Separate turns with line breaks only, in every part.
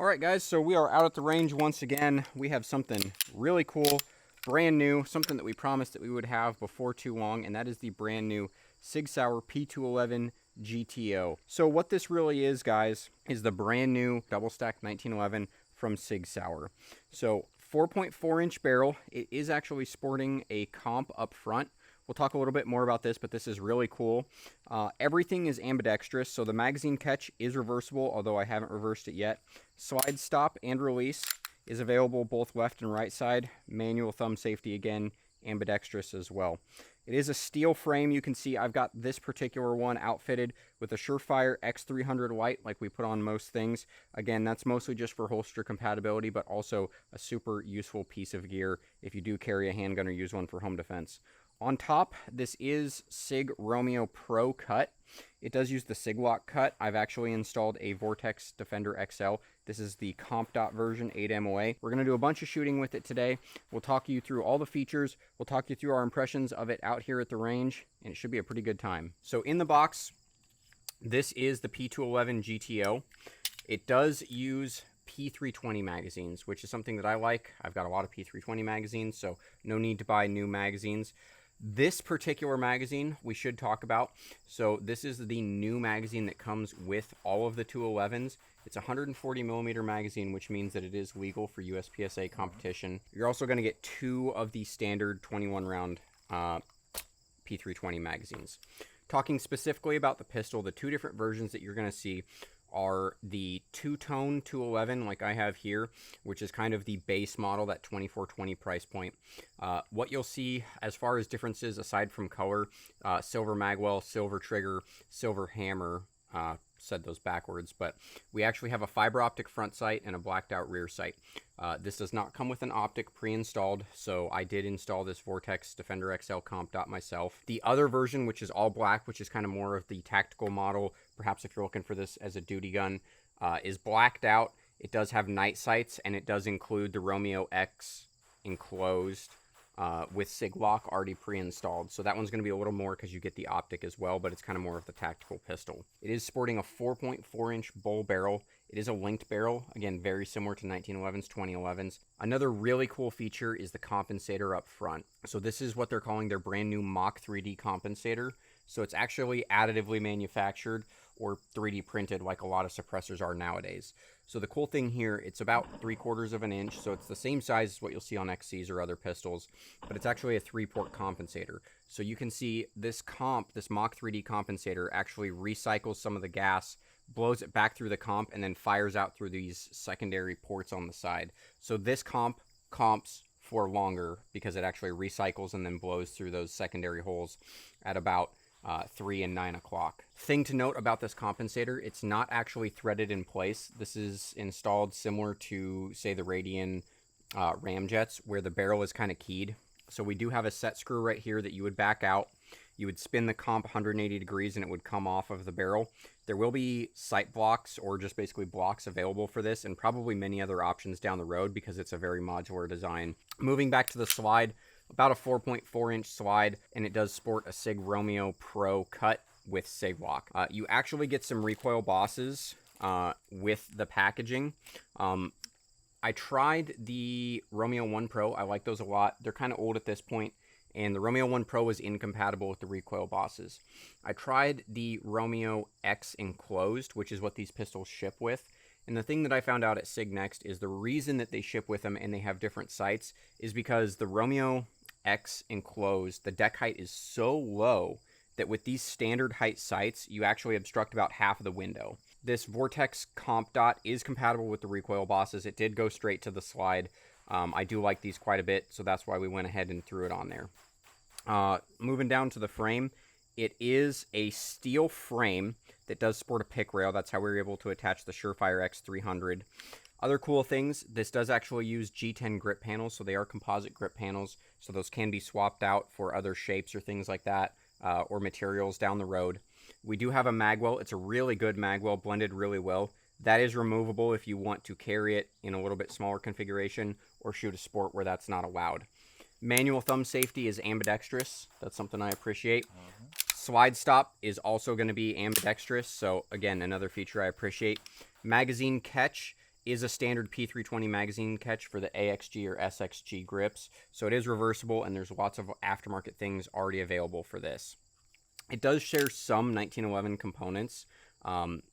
All right, guys, so we are out at the range once again. We have something really cool, brand new, something that we promised that we would have before too long, and that is the brand new SIG SAUER P211-GTO. So what this really is, guys, is the brand new double stack 1911 from SIG SAUER. So 4.4-inch barrel. It is actually sporting a comp up front. We'll talk a little bit more about this, but this is really cool. Everything is ambidextrous, so the magazine catch is reversible, although I haven't reversed it yet. Slide stop and release is available both left and right side. Manual thumb safety again, ambidextrous as well. It is a steel frame. You can see I've got this particular one outfitted with a SUREFIRE X300 light like we put on most things. Again, that's mostly just for holster compatibility, but also a super useful piece of gear if you do carry a handgun or use one for home defense. On top, this is SIG Romeo Pro cut. It does use the SIG-LOC cut. I've actually installed a VORTEX Defender XL. This is the comp dot version 8 MOA. We're going to do a bunch of shooting with it today. We'll talk you through all the features. We'll talk you through our impressions of it out here at the range, and it should be a pretty good time. So in the box, this is the P211-GTO. It does use P320 magazines, which is something that I like. I've got a lot of P320 magazines, so no need to buy new magazines. This particular magazine we should talk about. So this is the new magazine that comes with all of the 211s. It's a 140 millimeter magazine, which means that it is legal for USPSA competition. You're also going to get 2 of the standard 21 round P320 magazines. Talking specifically about the pistol, the 2 different versions that you're going to see are the two-tone 211 like I have here, which is kind of the base model, that $24.20 price point. What you'll see as far as differences aside from color, silver magwell, silver trigger, silver hammer, said those backwards, but we actually have a fiber optic front sight and a blacked out rear sight. This does not come with an optic pre-installed, so I did install this VORTEX Defender XL comp dot myself. The other version, which is all black, which is kind of more of the tactical model, perhaps if you're looking for this as a duty gun, is blacked out. It does have night sights, and it does include the Romeo X enclosed with SIG-LOC already pre-installed. So that one's going to be a little more because you get the optic as well, but it's kind of more of the tactical pistol. It is sporting a 4.4-inch bull barrel. It is a linked barrel, again, very similar to 1911s, 2011s. Another really cool feature is the compensator up front. So this is what they're calling their brand new Mach 3D compensator. So it's actually additively manufactured or 3D printed like a lot of suppressors are nowadays. So the cool thing here, it's about 3/4 of an inch, so it's the same size as what you'll see on XCs or other pistols, but it's actually a 3-port compensator. So you can see this Mach 3D compensator actually recycles some of the gas, blows it back through the comp, and then fires out through these secondary ports on the side. So this comps for longer because it actually recycles and then blows through those secondary holes at about 3 and 9 o'clock. Thing to note about this compensator, it's not actually threaded in place. This is installed similar to, say, the Radian ramjets, where the barrel is kind of keyed. So we do have a set screw right here that you would back out. You would spin the comp 180 degrees and it would come off of the barrel. There will be sight blocks or just basically blocks available for this, and probably many other options down the road because it's a very modular design. Moving back to the slide, about a 4.4-inch slide, and it does sport a SIG Romeo Pro cut with SIG-LOC. You actually get some recoil bosses with the packaging. I tried the Romeo 1 Pro. I like those a lot. They're kind of old at this point, and the Romeo 1 Pro is incompatible with the recoil bosses. I tried the Romeo X enclosed, which is what these pistols ship with. And the thing that I found out at SIG NEXT is the reason that they ship with them and they have different sights is because the Romeo X enclosed, the deck height is so low that with these standard height sights, you actually obstruct about half of the window. This VORTEX comp dot is compatible with the recoil bosses. It did go straight to the slide. I do like these quite a bit, so that's why we went ahead and threw it on there. Moving down to the frame, it is a steel frame that does sport a pick rail. That's how we were able to attach the SUREFIRE X300. Other cool things, this does actually use G10 grip panels, so they are composite grip panels, so those can be swapped out for other shapes or things like that, or materials down the road. We do have a magwell. It's a really good magwell, blended really well. That is removable if you want to carry it in a little bit smaller configuration or shoot a sport where that's not allowed. Manual thumb safety is ambidextrous. That's something I appreciate. Slide stop is also going to be ambidextrous, so again, another feature I appreciate. Magazine catch is a standard P320 magazine catch for the AXG or SXG grips. So it is reversible, and there's lots of aftermarket things already available for this. It does share some 1911 components,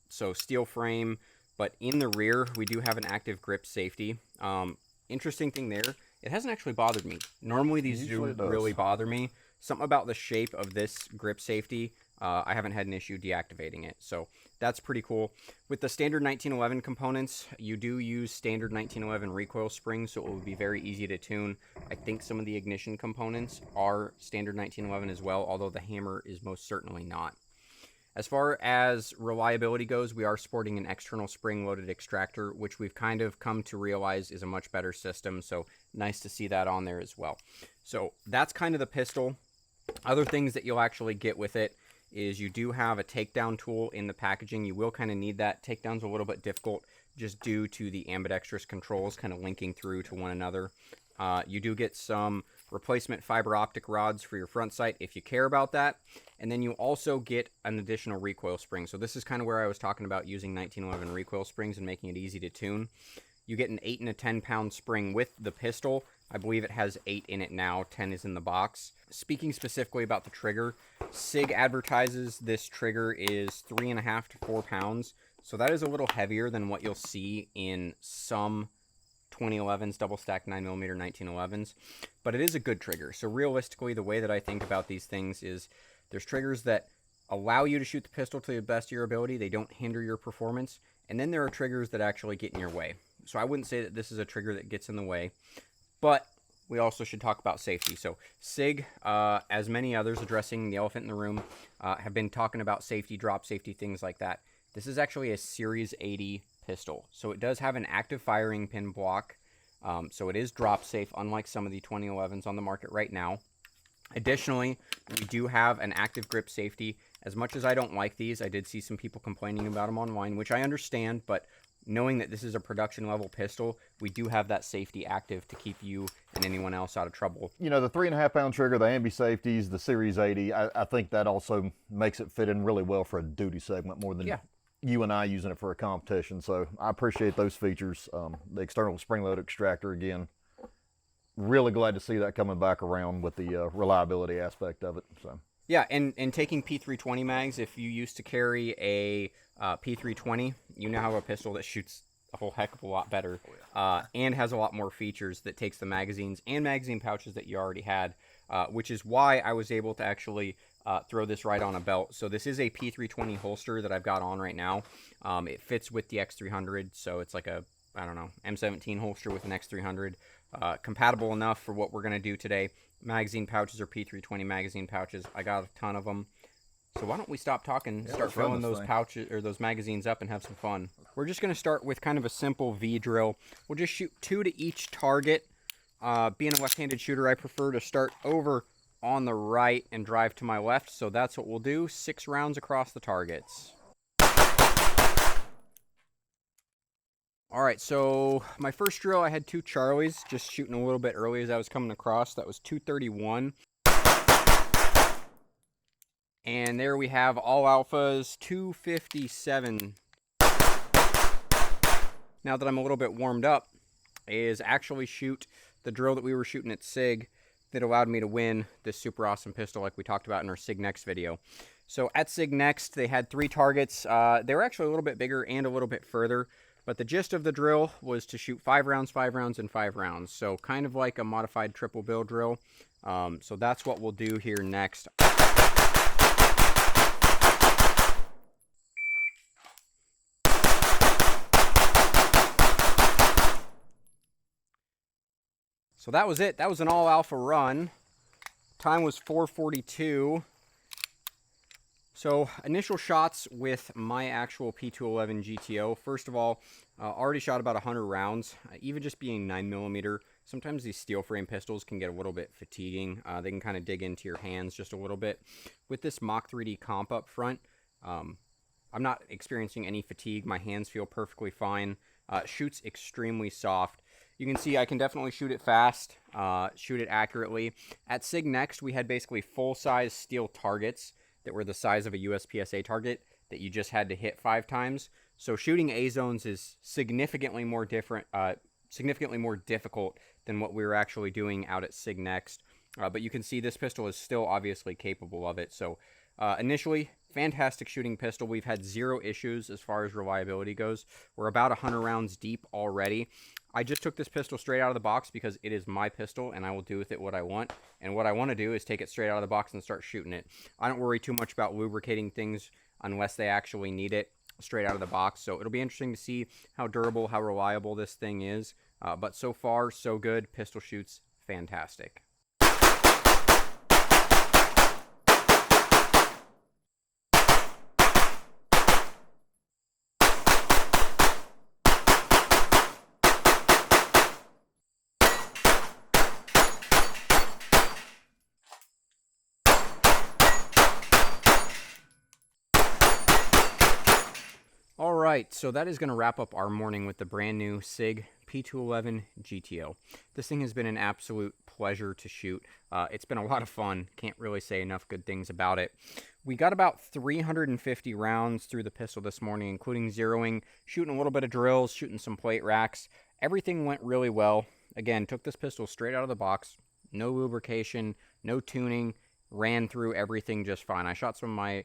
so steel frame, but in the rear, we do have an active grip safety. Interesting thing there, it hasn't actually bothered me. Normally these do really bother me. Something about the shape of this grip safety, I haven't had an issue deactivating it. So that's pretty cool. With the standard 1911 components, you do use standard 1911 recoil springs, so it will be very easy to tune. I think some of the ignition components are standard 1911 as well, although the hammer is most certainly not. As far as reliability goes, we are sporting an external spring-loaded extractor, which we've kind of come to realize is a much better system, so nice to see that on there as well. So that's kind of the pistol. Other things that you'll actually get with it is you do have a takedown tool in the packaging. You will kind of need that. Takedown's a little bit difficult just due to the ambidextrous controls kind of linking through to one another. You do get some replacement fiber optic rods for your front sight if you care about that. And then you also get an additional recoil spring. So this is kind of where I was talking about using 1911 recoil springs and making it easy to tune. You get an 8 and a 10-pound spring with the pistol. I believe it has 8 in it now, 10 is in the box. Speaking specifically about the trigger, SIG advertises this trigger is 3.5 to 4 pounds. So that is a little heavier than what you'll see in some 2011s, double stack 9mm 1911s, but it is a good trigger. So realistically, the way that I think about these things is there's triggers that allow you to shoot the pistol to the best of your ability. They don't hinder your performance. And then there are triggers that actually get in your way. So I wouldn't say that this is a trigger that gets in the way, but we also should talk about safety. So SIG, as many others addressing the elephant in the room, have been talking about safety, drop safety, things like that. This is actually a Series 80 pistol. So it does have an active firing pin block. So it is drop safe, unlike some of the 2011s on the market right now. Additionally, we do have an active grip safety. As much as I don't like these, I did see some people complaining about them online, which I understand, but knowing that this is a production level pistol, we do have that safety active to keep you and anyone else out of trouble.
You know, the 3.5 pound trigger, the ambi safeties, the Series 80, I think that also makes it fit in really well for a duty segment more than you and I using it for a competition. So I appreciate those features. The external spring-load extractor, again, really glad to see that coming back around with the reliability aspect of it. So
yeah, and taking P320 mags, if you used to carry a P320, you now have a pistol that shoots a whole heck of a lot better, and has a lot more features that takes the magazines and magazine pouches that you already had, which is why I was able to actually throw this right on a belt. So this is a P320 holster that I've got on right now. It fits with the X300, so it's like a, I don't know, M17 holster with an X300. Compatible enough for what we're going to do today. Magazine pouches are P320 magazine pouches. I got a ton of them. So why don't we stop talking, start filling those pouches or those magazines up and have some fun. We're just going to start with kind of a simple V drill. We'll just shoot 2 to each target. Being a left-handed shooter, I prefer to start over on the right and drive to my left. So that's what we'll do. 6 rounds across the targets. All right, so my first drill, I had 2 Charlies, just shooting a little bit early as I was coming across. That was 231. And there we have all alphas, 257. Now that I'm a little bit warmed up, is actually shoot the drill that we were shooting at SIG that allowed me to win this super awesome pistol like we talked about in our SIG Next video. So at SIG Next, they had 3 targets. They were actually a little bit bigger and a little bit further. But the gist of the drill was to shoot 5 rounds, 5 rounds, and 5 rounds. So kind of like a modified triple bill drill. So that's what we'll do here next. So that was it. That was an all alpha run. Time was 4:42. So initial shots with my actual P211-GTO. First of all, already shot about 100 rounds. Even just being 9mm, sometimes these steel frame pistols can get a little bit fatiguing. They can kind of dig into your hands just a little bit. With this Mach 3D comp up front, I'm not experiencing any fatigue. My hands feel perfectly fine. Shoots extremely soft. You can see I can definitely shoot it fast, shoot it accurately. At SIG Next, we had basically full-size steel targets that were the size of a USPSA target that you just had to hit 5 times. So shooting A zones is significantly more difficult than what we were actually doing out at SIG NEXT. But you can see this pistol is still obviously capable of it. So initially, fantastic shooting pistol. We've had 0 issues as far as reliability goes. We're about 100 rounds deep already. I just took this pistol straight out of the box because it is my pistol and I will do with it what I want. And what I want to do is take it straight out of the box and start shooting it. I don't worry too much about lubricating things unless they actually need it straight out of the box. So it'll be interesting to see how durable, how reliable this thing is. But so far, so good. Pistol shoots fantastic. All right, so that is going to wrap up our morning with the brand new SIG P211-GTO. This thing has been an absolute pleasure to shoot. It's been a lot of fun. Can't really say enough good things about it. We got about 350 rounds through the pistol this morning, including zeroing, shooting a little bit of drills, shooting some plate racks. Everything went really well. Again, took this pistol straight out of the box. No lubrication, no tuning. Ran through everything just fine. I shot some of my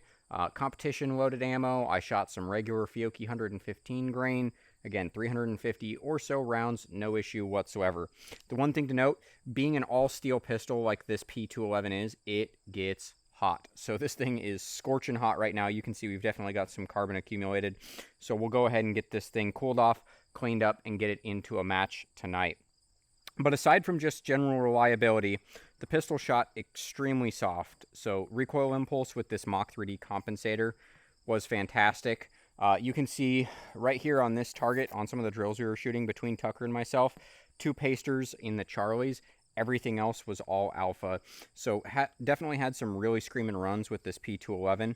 competition loaded ammo. I shot some regular Fiocchi 115 grain. Again, 350 or so rounds, no issue whatsoever. The one thing to note, being an all-steel pistol like this P211 is, it gets hot. So this thing is scorching hot right now. You can see we've definitely got some carbon accumulated. So we'll go ahead and get this thing cooled off, cleaned up, and get it into a match tonight. But aside from just general reliability, the pistol shot extremely soft. So recoil impulse with this Mach 3D compensator was fantastic. You can see right here on this target, on some of the drills we were shooting between Tucker and myself, 2 pasters in the Charlies. Everything else was all alpha. So definitely had some really screaming runs with this P211.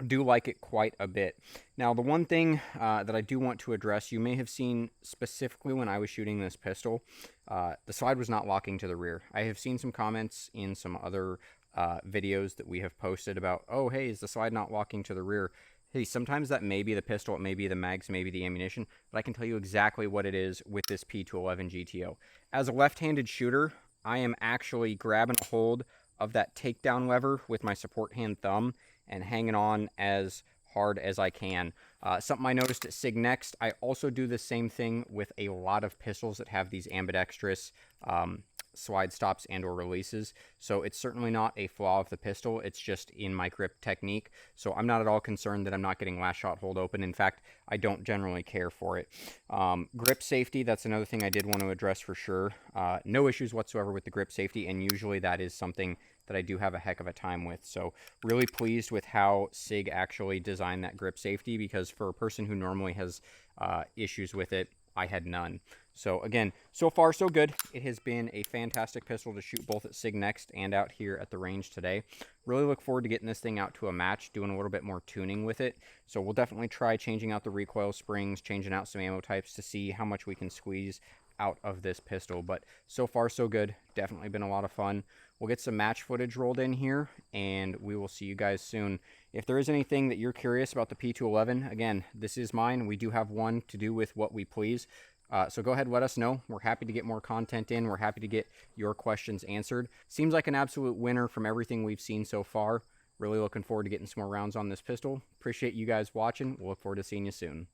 Do like it quite a bit. Now, the one thing that I do want to address, you may have seen specifically when I was shooting this pistol, the slide was not locking to the rear. I have seen some comments in some other videos that we have posted about, oh, hey, is the slide not locking to the rear? Hey, sometimes that may be the pistol, it may be the mags, maybe the ammunition, but I can tell you exactly what it is with this P211-GTO. As a left-handed shooter, I am actually grabbing a hold of that takedown lever with my support hand thumb and hanging on as hard as I can. Something I noticed at SIG NEXT, I also do the same thing with a lot of pistols that have these ambidextrous slide stops and or releases. So it's certainly not a flaw of the pistol, it's just in my grip technique. So I'm not at all concerned that I'm not getting last shot hold open. In fact, I don't generally care for it. Grip safety, that's another thing I did want to address for sure. No issues whatsoever with the grip safety, and usually that is something that I do have a heck of a time with. So really pleased with how SIG actually designed that grip safety, because for a person who normally has issues with it, I had none. So again, so far so good. It has been a fantastic pistol to shoot both at SIG NEXT and out here at the range today. Really look forward to getting this thing out to a match, doing a little bit more tuning with it. So we'll definitely try changing out the recoil springs, changing out some ammo types to see how much we can squeeze out of this pistol. But so far so good. Definitely been a lot of fun. We'll get some match footage rolled in here, and we will see you guys soon. If there is anything that you're curious about the P211, again, this is mine. We do have one to do with what we please. So go ahead and let us know. We're happy to get more content in. We're happy to get your questions answered. Seems like an absolute winner from everything we've seen so far. Really looking forward to getting some more rounds on this pistol. Appreciate you guys watching. We'll look forward to seeing you soon.